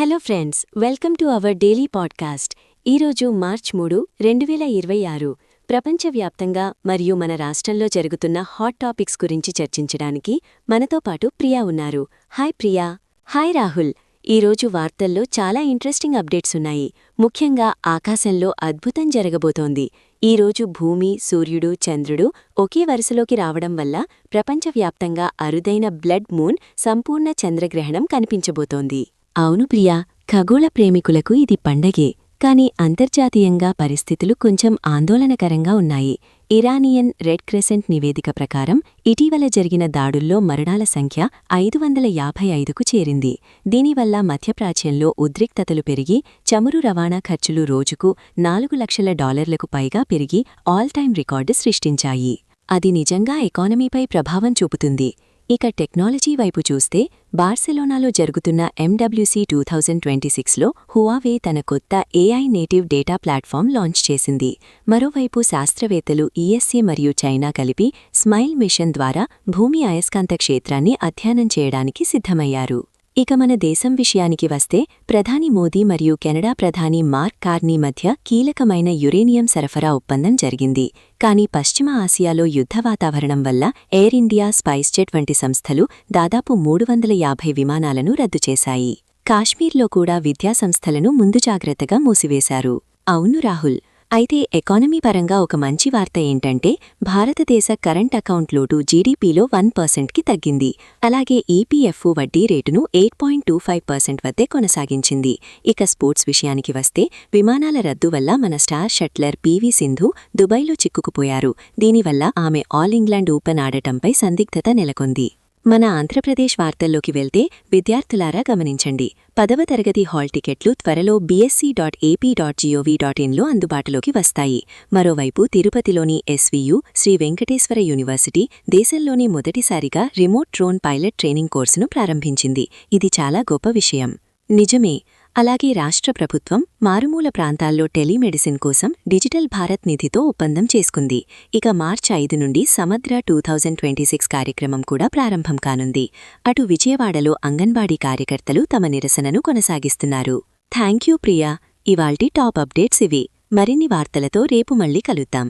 Hello friends, welcome to our daily podcast. ఈరోజు March 3, 2026 ప్రపంచవ్యాప్తంగా మరియు మన రాష్ట్రంలో జరుగుతున్న హాట్ టాపిక్స్ గురించి చర్చించడానికి మనతో పాటు ప్రియా ఉన్నారు. హాయ్ ప్రియా. హాయ్ రాహుల్. ఈరోజు వార్తల్లో చాలా ఇంట్రెస్టింగ్ అప్డేట్స్ ఉన్నాయి. ముఖ్యంగా ఆకాశంలో అద్భుతం జరగబోతోంది. ఈరోజు భూమి, సూర్యుడు, చంద్రుడు ఒకే వరుసలోకి రావడం వల్ల ప్రపంచవ్యాప్తంగా అరుదైన బ్లడ్ మూన్ సంపూర్ణ చంద్రగ్రహణం కనిపించబోతోంది. అవును ప్రియా, ఖగోళ ప్రేమికులకు ఇది పండగే. కాని అంతర్జాతీయంగా పరిస్థితులు కొంచెం ఆందోళనకరంగా ఉన్నాయి. ఇరానియన్ రెడ్ క్రెసెంట్ నివేదిక ప్రకారం ఇటీవల జరిగిన దాడుల్లో మరణాల సంఖ్య 555కు చేరింది. దీనివల్ల మధ్యప్రాచ్యంలో ఉద్రిక్తతలు పెరిగి చమురు రవాణా ఖర్చులు రోజుకు $4 లక్షల పైగా పెరిగి ఆల్ టైమ్ రికార్డు సృష్టించాయి. అది నిజంగా ఎకానమీపై ప్రభావం చూపుతుంది. ఇక టెక్నాలజీ వైపు చూస్తే బార్సెలోనాలో జరుగుతున్న MWC 2026లో హువావే తన కొత్త AI native data platform launch చేసింది. మరోవైపు శాస్త్రవేత్తలు ESA మరియు చైనా కలిపి స్మైల్ మిషన్ ద్వారా భూమి అయస్కాంత క్షేత్రాన్ని అధ్యయనం చేయడానికి సిద్ధమయ్యారు. ఇక మన దేశం విషయానికి వస్తే ప్రధాని మోదీ మరియు కెనడా ప్రధాని మార్క్ కార్నీ మధ్య కీలకమైన యురేనియం సరఫరా ఒప్పందం జరిగింది. కానీ పశ్చిమ ఆసియాలో యుద్ధ వాతావరణం వల్ల ఎయిర్ ఇండియా, స్పైస్జెట్ వంటి సంస్థలు దాదాపు 350 విమానాలను రద్దు చేశాయి. కాశ్మీర్లో కూడా విద్యాసంస్థలను ముందు జాగ్రత్తగా మూసివేశారు. అవును రాహుల్. అయితే ఎకానమీ పరంగా ఒక మంచి వార్త ఏంటంటే భారతదేశ కరెంట్ అకౌంట్ లోటు జీడీపీలో 1%కి తగ్గింది. అలాగే ఈపీఎఫ్ఓ వడ్డీ రేటును 8.25% వద్దే కొనసాగించింది. ఇక స్పోర్ట్స్ విషయానికి వస్తే విమానాల రద్దు వల్ల మన స్టార్ షట్లర్ PV సింధు దుబాయ్లో చిక్కుకుపోయారు. దీనివల్ల ఆమె ఆల్ ఇంగ్లాండ్ ఓపెన్ ఆడటంపై సందిగ్ధత నెలకొంది. మన ఆంధ్రప్రదేశ్ వార్తల్లోకి వెళ్తే విద్యార్థులారా గమనించండి. 10వ తరగతి హాల్ టికెట్లు త్వరలో bsc.ap.gov.inలో అందుబాటులోకి వస్తాయి. మరోవైపు తిరుపతిలోని SVU శ్రీ వెంకటేశ్వర యూనివర్సిటీ దేశంలోని మొదటిసారిగా రిమోట్ డ్రోన్ పైలట్ ట్రైనింగ్ కోర్సును ప్రారంభించింది. ఇది చాలా గొప్ప విషయం. నిజమే. అలాగే రాష్ట్ర ప్రభుత్వం మారుమూల ప్రాంతాల్లో టెలిమెడిసిన్ కోసం డిజిటల్ భారత్ నిధితో ఒప్పందం చేసుకుంది. ఇక మార్చి 5 నుండి సమగ్ర 2026 కార్యక్రమం కూడా ప్రారంభం కానుంది. అటు విజయవాడలో అంగన్వాడీ కార్యకర్తలు తమ నిరసనను కొనసాగిస్తున్నారు. థ్యాంక్యూ ప్రియా. ఇవాల్టి టాప్ అప్డేట్స్ ఇవి. మరిన్ని వార్తలతో రేపు మళ్ళీ కలుద్దాం.